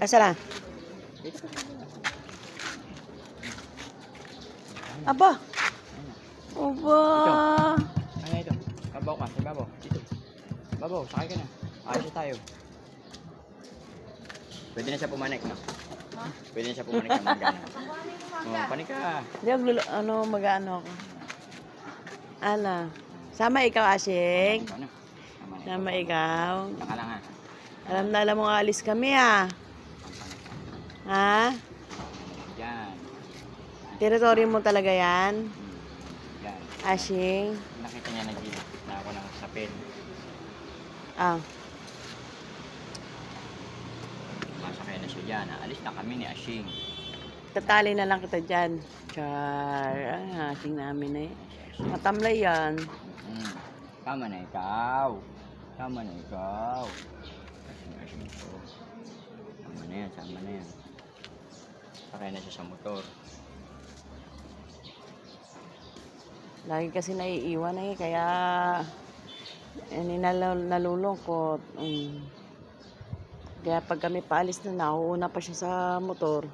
Asa na? Dito. Aba! Ayun na. Aba! Ano ito? Babaw ka. Sa babaw. Dito. Babaw. Sakay ka na. Ayos na tayo. Pwede na siya pumanik, no? Pwede na siya pumanik na magana. Oh, panik ka. Hindi, mag-ano ako. Ano? Sama ikaw, Asing. Ano? Tama na. Sama ikaw. Saka lang ha. Alam na alam mo nga alis kami, ah. Ha? Yan. Teritoryo mo talaga yan? Yan. Asing? Nakita niya na ako ng sapin. Ah. Masakay na siya dyan. Alis na kami ni Ashing. Tatali na lang kita dyan. Char. Ang Asing namin eh. Matamlay yan. Tama na ikaw. Tama na ikaw. Ashing ito. Tama na yan. Tama na yan. Sakay na siya sa motor. Lagi kasi naiiwan eh. Kaya nalulungkot. Kaya pag kami paalis na, nauuna pa siya sa motor.